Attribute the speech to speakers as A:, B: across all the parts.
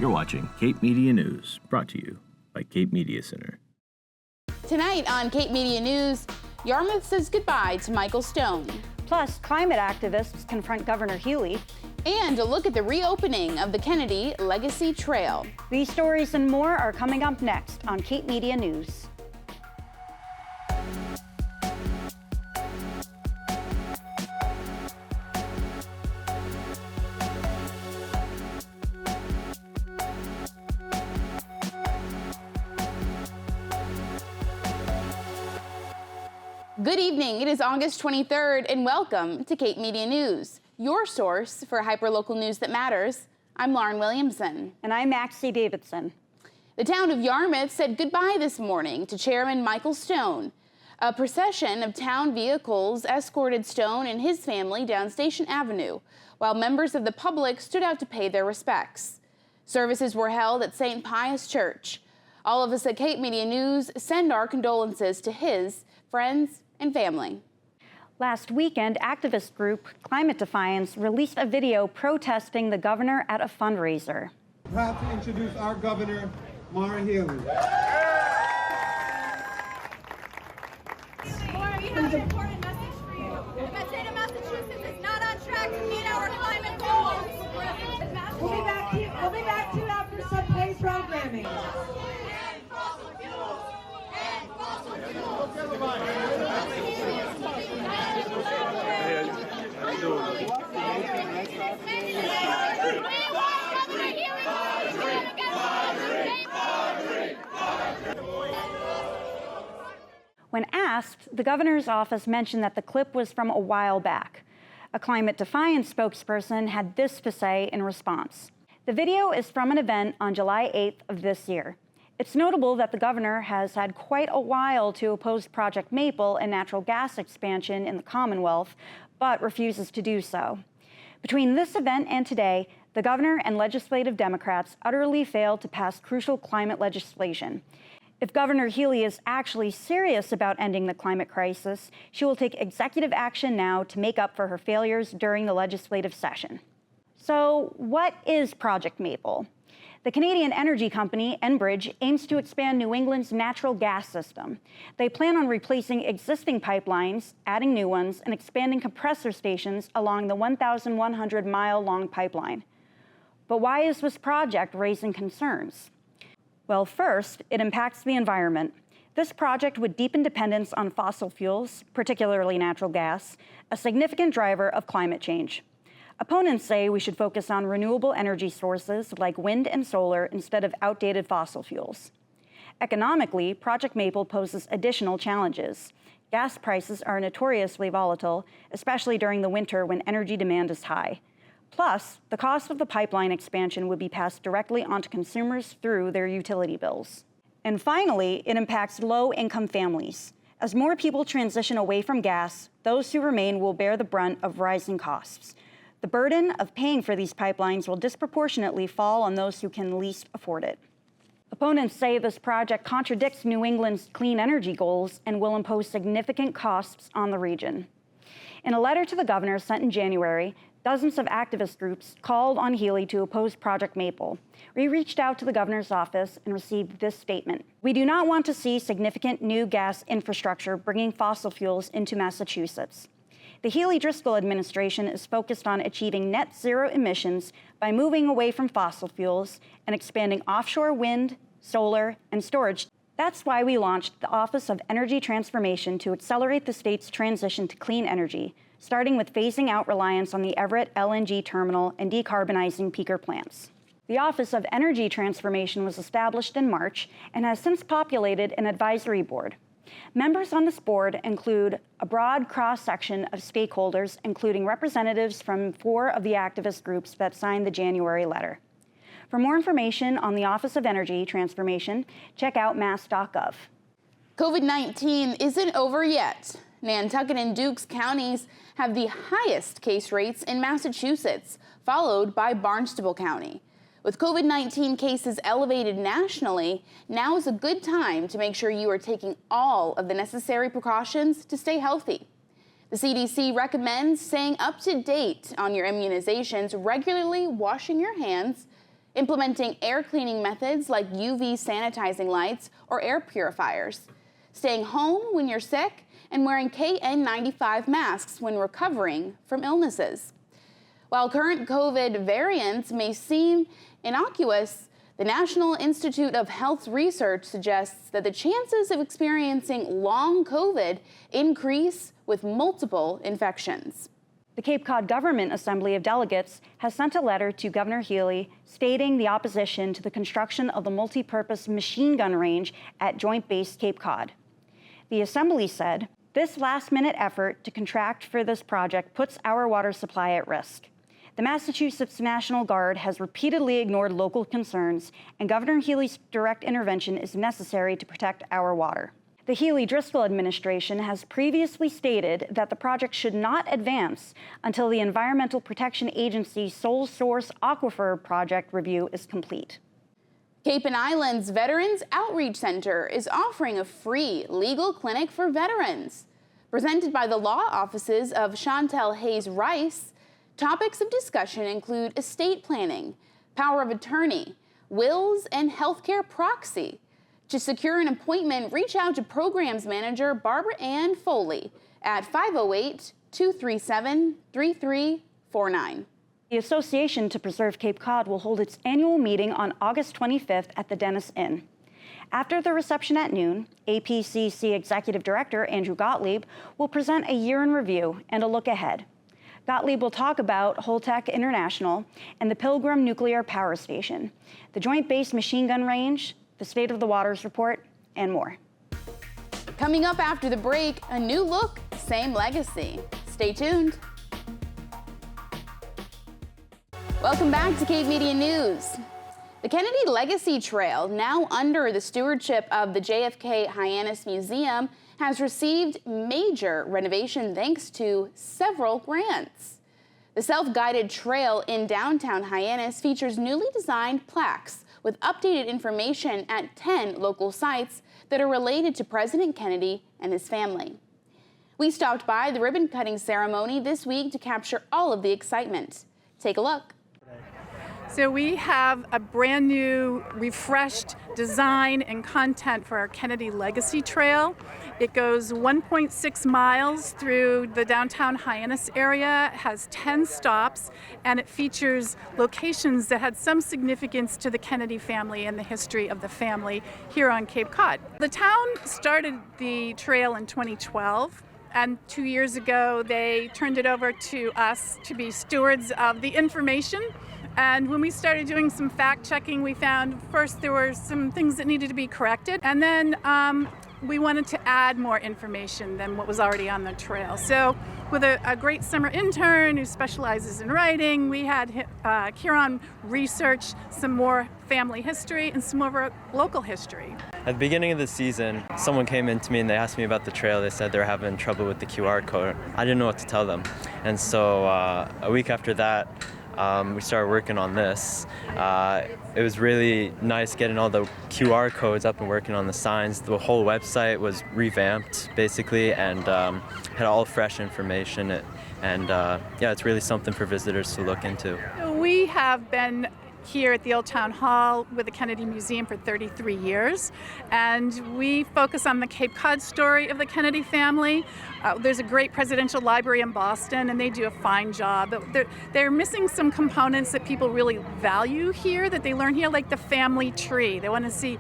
A: You're watching Cape Media News, brought to you by Cape Media Center.
B: Tonight on Cape Media News, Yarmouth says goodbye to Michael Stone.
C: Plus, climate activists confront Governor Healy.
B: And a look at the reopening of the Kennedy Legacy Trail.
C: These stories and more are coming up next on Cape Media News.
B: Good evening, it is August 23rd, and welcome to Cape Media News, your source for hyperlocal news that matters. I'm Lauren Williamson.
C: And I'm Maxie Davidson.
B: The town of Yarmouth said goodbye this morning to Chairman Michael Stone. A procession of town vehicles escorted Stone and his family down Station Avenue, while members of the public stood out to pay their respects. Services were held at St. Pius Church. All of us at Cape Media News send our condolences to his friends and family.
C: Last weekend, activist group Climate Defiance released a video protesting the governor at a fundraiser.
D: Proud to introduce our governor, Maura Healey.
E: Maura, we have an important message for you. The state of Massachusetts is not on track to meet our climate goals.
F: We'll be back to you after some paid programming.
C: When asked, the governor's office mentioned that the clip was from a while back. A Climate Defiance spokesperson had this to say in response. The video is from an event on July 8th of this year. It's notable that the governor has had quite a while to oppose Project Maple and natural gas expansion in the Commonwealth, but refuses to do so. Between this event and today, the governor and legislative Democrats utterly failed to pass crucial climate legislation. If Governor Healy is actually serious about ending the climate crisis, she will take executive action now to make up for her failures during the legislative session. So, what is Project Maple? The Canadian energy company, Enbridge, aims to expand New England's natural gas system. They plan on replacing existing pipelines, adding new ones, and expanding compressor stations along the 1,100-mile-long pipeline. But why is this project raising concerns? Well, first, it impacts the environment. This project would deepen dependence on fossil fuels, particularly natural gas, a significant driver of climate change. Opponents say we should focus on renewable energy sources like wind and solar instead of outdated fossil fuels. Economically, Project Maple poses additional challenges. Gas prices are notoriously volatile, especially during the winter when energy demand is high. Plus, the cost of the pipeline expansion would be passed directly onto consumers through their utility bills. And finally, it impacts low-income families. As more people transition away from gas, those who remain will bear the brunt of rising costs. The burden of paying for these pipelines will disproportionately fall on those who can least afford it. Opponents say this project contradicts New England's clean energy goals and will impose significant costs on the region. In a letter to the governor sent in January, dozens of activist groups called on Healy to oppose Project Maple. We reached out to the governor's office and received this statement. We do not want to see significant new gas infrastructure bringing fossil fuels into Massachusetts. The Healy-Driscoll administration is focused on achieving net zero emissions by moving away from fossil fuels and expanding offshore wind, solar, and storage. That's why we launched the Office of Energy Transformation to accelerate the state's transition to clean energy, starting with phasing out reliance on the Everett LNG terminal and decarbonizing peaker plants. The Office of Energy Transformation was established in March and has since populated an advisory board. Members on this board include a broad cross-section of stakeholders, including representatives from 4 of the activist groups that signed the January letter. For more information on the Office of Energy Transformation, check out mass.gov.
B: COVID-19 isn't over yet. Nantucket and Dukes counties have the highest case rates in Massachusetts, followed by Barnstable County. With COVID-19 cases elevated nationally, now is a good time to make sure you are taking all of the necessary precautions to stay healthy. The CDC recommends staying up to date on your immunizations, regularly washing your hands, implementing air cleaning methods like UV sanitizing lights or air purifiers, staying home when you're sick, and wearing KN95 masks when recovering from illnesses. While current COVID variants may seem innocuous, the National Institute of Health's research suggests that the chances of experiencing long COVID increase with multiple infections.
C: The Cape Cod Government Assembly of Delegates has sent a letter to Governor Healy stating the opposition to the construction of the multi-purpose machine gun range at Joint Base Cape Cod. The Assembly said, "This last-minute effort to contract for this project puts our water supply at risk. The Massachusetts National Guard has repeatedly ignored local concerns, and Governor Healy's direct intervention is necessary to protect our water." The Healy-Driscoll administration has previously stated that the project should not advance until the Environmental Protection Agency's sole source aquifer project review is complete.
B: Cape and Islands Veterans Outreach Center is offering a free legal clinic for veterans. Presented by the law offices of Chantel Hayes Rice, topics of discussion include estate planning, power of attorney, wills, and healthcare proxy. To secure an appointment, reach out to Programs Manager Barbara Ann Foley at 508-237-3349.
C: The Association to Preserve Cape Cod will hold its annual meeting on August 25th at the Dennis Inn. After the reception at noon, APCC Executive Director Andrew Gottlieb will present a year in review and a look ahead. Gottlieb will talk about Holtec International and the Pilgrim Nuclear Power Station, the Joint Base Machine Gun Range, the State of the Waters Report, and more.
B: Coming up after the break, a new look, same legacy. Stay tuned. Welcome back to Cape Media News. The Kennedy Legacy Trail, now under the stewardship of the JFK Hyannis Museum, has received major renovation thanks to several grants. The self-guided trail in downtown Hyannis features newly designed plaques with updated information at 10 local sites that are related to President Kennedy and his family. We stopped by the ribbon-cutting ceremony this week to capture all of the excitement. Take a look.
G: So we have a brand new, refreshed design and content for our Kennedy Legacy Trail. It goes 1.6 miles through the downtown Hyannis area, has 10 stops, and it features locations that had some significance to the Kennedy family and the history of the family here on Cape Cod. The town started the trail in 2012. And 2 years ago, they turned it over to us to be stewards of the information. And when we started doing some fact checking, we found first there were some things that needed to be corrected. And then we wanted to add more information than what was already on the trail. So with a great summer intern who specializes in writing, we had Kieran research some more family history and some more of our local history.
H: At the beginning of the season, someone came in to me and they asked me about the trail. They said they were having trouble with the QR code. I didn't know what to tell them. And so a week after that, we started working on this. It was really nice getting all the QR codes up and working on the signs. The whole website was revamped, basically, and had all fresh information. Yeah, it's really something for visitors to look into.
G: We have been here at the Old Town Hall with the Kennedy Museum for 33 years, and we focus on the Cape Cod story of the Kennedy family. There's a great presidential library in Boston, and they do a fine job. They're missing some components that people really value here, that they learn here, like the family tree. They want to see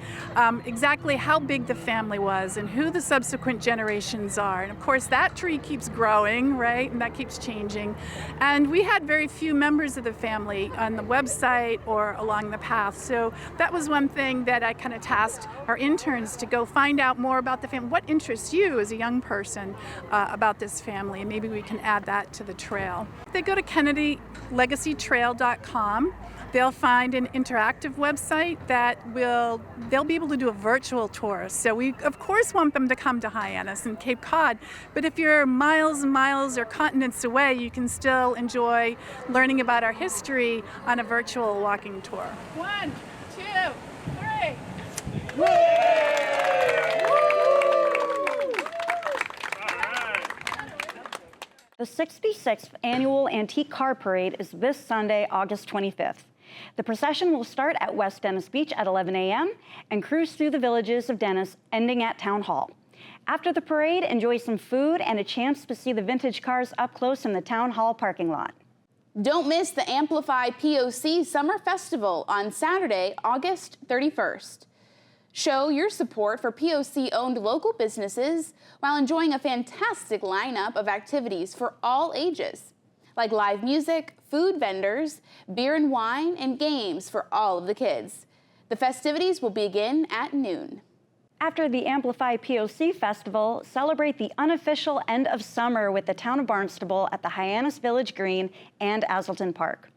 G: exactly how big the family was and who the subsequent generations are. And of course, that tree keeps growing, right? And that keeps changing. And we had very few members of the family on the website or along the path. So that was one thing that I kind of tasked our interns to go find out more about the family. What interests you as a young person about this family? And maybe we can add that to the trail. If they go to KennedyLegacyTrail.com, they'll find an interactive website that they'll be able to do a virtual tour. So we, of course, want them to come to Hyannis and Cape Cod, but if you're miles and miles or continents away, you can still enjoy learning about our history on a virtual walking tour. 1, 2, 3.
C: The 66th Annual Antique Car Parade is this Sunday, August 25th. The procession will start at West Dennis Beach at 11 a.m. and cruise through the villages of Dennis, ending at Town Hall. After the parade, enjoy some food and a chance to see the vintage cars up close in the Town Hall parking lot.
B: Don't miss the Amplify POC Summer Festival on Saturday, August 31st. Show your support for POC-owned local businesses while enjoying a fantastic lineup of activities for all ages, like live music, food vendors, beer and wine, and games for all of the kids. The festivities will begin at noon.
C: After the Amplify POC Festival, celebrate the unofficial end of summer with the town of Barnstable at the Hyannis Village Green and Azleton Park.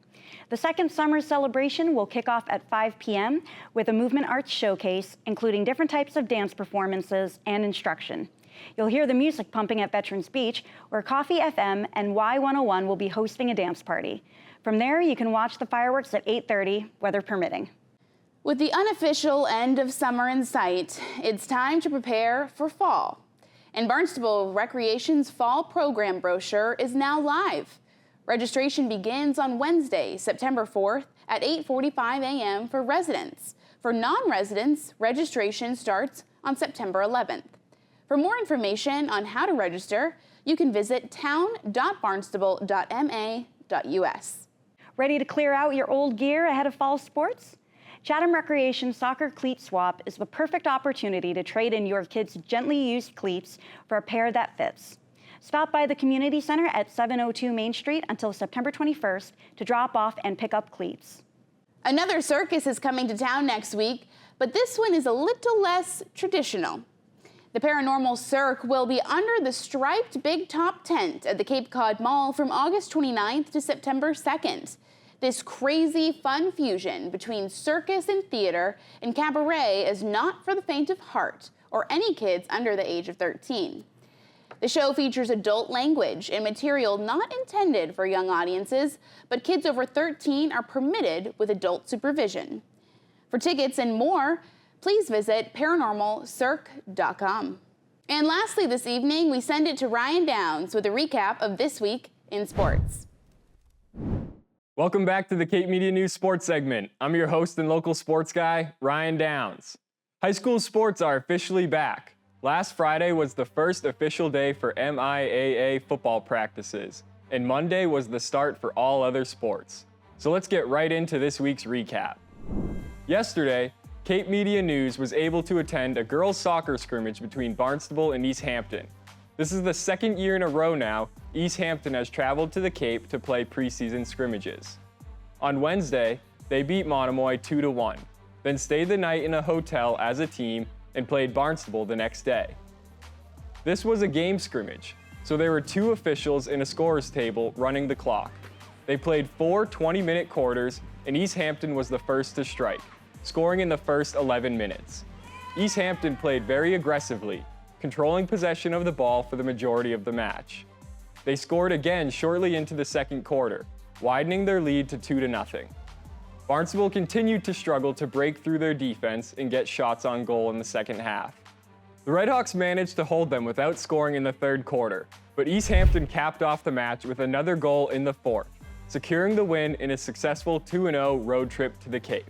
C: The second summer celebration will kick off at 5 p.m. with a movement arts showcase, including different types of dance performances and instruction. You'll hear the music pumping at Veterans Beach, where Coffee FM and Y101 will be hosting a dance party. From there, you can watch the fireworks at 8:30, weather permitting.
B: With the unofficial end of summer in sight, it's time to prepare for fall. And Barnstable Recreation's fall program brochure is now live. Registration begins on Wednesday, September 4th at 8:45 a.m. for residents. For non-residents, registration starts on September 11th. For more information on how to register, you can visit town.barnstable.ma.us.
C: Ready to clear out your old gear ahead of fall sports? Chatham Recreation Soccer Cleat Swap is the perfect opportunity to trade in your kids' gently used cleats for a pair that fits. Stop by the Community Center at 702 Main Street until September 21st to drop off and pick up cleats.
B: Another circus is coming to town next week, but this one is a little less traditional. The Paranormal Circ will be under the striped big top tent at the Cape Cod Mall from August 29th to September 2nd. This crazy, fun fusion between circus and theater and cabaret is not for the faint of heart or any kids under the age of 13. The show features adult language and material not intended for young audiences, but kids over 13 are permitted with adult supervision. For tickets and more, please visit paranormalcirc.com. And lastly this evening, we send it to Ryan Downs with a recap of this week in sports.
I: Welcome back to the Cape Media News Sports segment. I'm your host and local sports guy, Ryan Downs. High school sports are officially back. Last Friday was the first official day for MIAA football practices, and Monday was the start for all other sports. So let's get right into this week's recap. Yesterday, Cape Media News was able to attend a girls' soccer scrimmage between Barnstable and East Hampton. This is the second year in a row now East Hampton has traveled to the Cape to play preseason scrimmages. On Wednesday, they beat Monomoy 2-1, then stayed the night in a hotel as a team and played Barnstable the next day. This was a game scrimmage, so there were two officials in a scorer's table running the clock. They played 4 20-minute quarters, and East Hampton was the first to strike, scoring in the first 11 minutes. East Hampton played very aggressively, controlling possession of the ball for the majority of the match. They scored again shortly into the second quarter, widening their lead to 2-0. Barnstable continued to struggle to break through their defense and get shots on goal in the second half. The Redhawks managed to hold them without scoring in the third quarter, but East Hampton capped off the match with another goal in the fourth, securing the win in a successful 2-0 road trip to the Cape.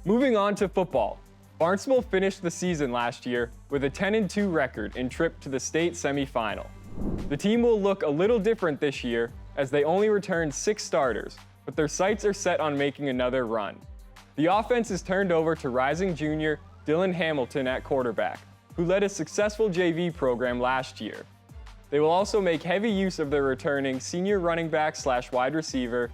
I: Moving on to football, Barnstable finished the season last year with a 10-2 record and trip to the state semifinal. The team will look a little different this year as they only returned 6 starters, but their sights are set on making another run. The offense is turned over to rising junior Dylan Hamilton at quarterback, who led a successful JV program last year. They will also make heavy use of their returning senior running back / wide receiver,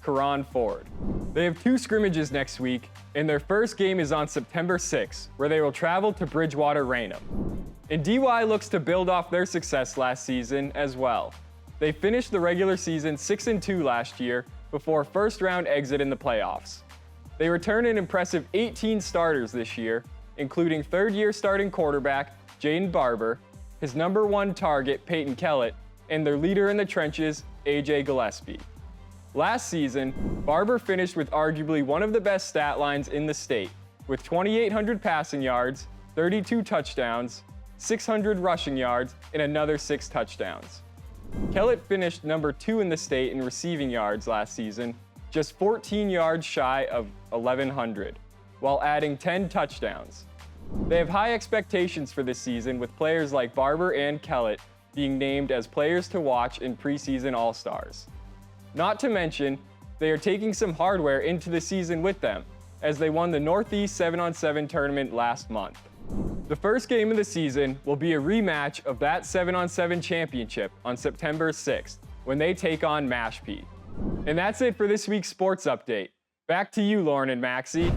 I: Karan Ford. They have 2 scrimmages next week, and their first game is on September 6th, where they will travel to Bridgewater Raynham. And DY looks to build off their success last season as well. They finished the regular season 6-2 last year before first-round exit in the playoffs. They return an impressive 18 starters this year, including third-year starting quarterback Jaden Barber, his #1 target Peyton Kellett, and their leader in the trenches, AJ Gillespie. Last season, Barber finished with arguably one of the best stat lines in the state, with 2,800 passing yards, 32 touchdowns, 600 rushing yards, and another 6 touchdowns. Kellett finished #2 in the state in receiving yards last season, just 14 yards shy of 1,100, while adding 10 touchdowns. They have high expectations for this season, with players like Barber and Kellett being named as players to watch in preseason All-Stars. Not to mention, they are taking some hardware into the season with them, as they won the Northeast 7-on-7 tournament last month. The first game of the season will be a rematch of that 7-on-7 championship on September 6th, when they take on Mashpee. And that's it for this week's sports update. Back to you, Lauren and Maxie.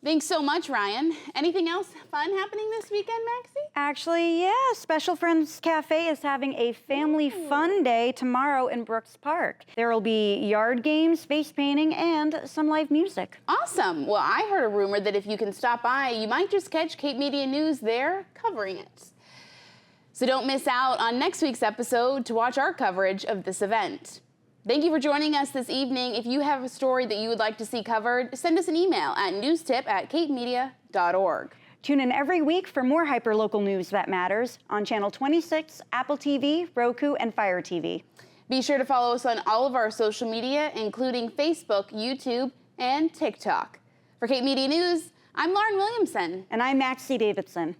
B: Thanks so much, Ryan. Anything else fun happening this weekend, Maxie?
C: Actually, yeah, Special Friends Cafe is having a family fun day tomorrow in Brooks Park. There will be yard games, face painting, and some live music.
B: Awesome. Well, I heard a rumor that if you can stop by, you might just catch Cape Media News there covering it. So don't miss out on next week's episode to watch our coverage of this event. Thank you for joining us this evening. If you have a story that you would like to see covered, send us an email at newstip@capemedia.org.
C: Tune in every week for more hyperlocal news that matters on Channel 26, Apple TV, Roku, and Fire TV.
B: Be sure to follow us on all of our social media, including Facebook, YouTube, and TikTok. For Cape Media News, I'm Lauren Williamson.
C: And I'm Maxie Davidson.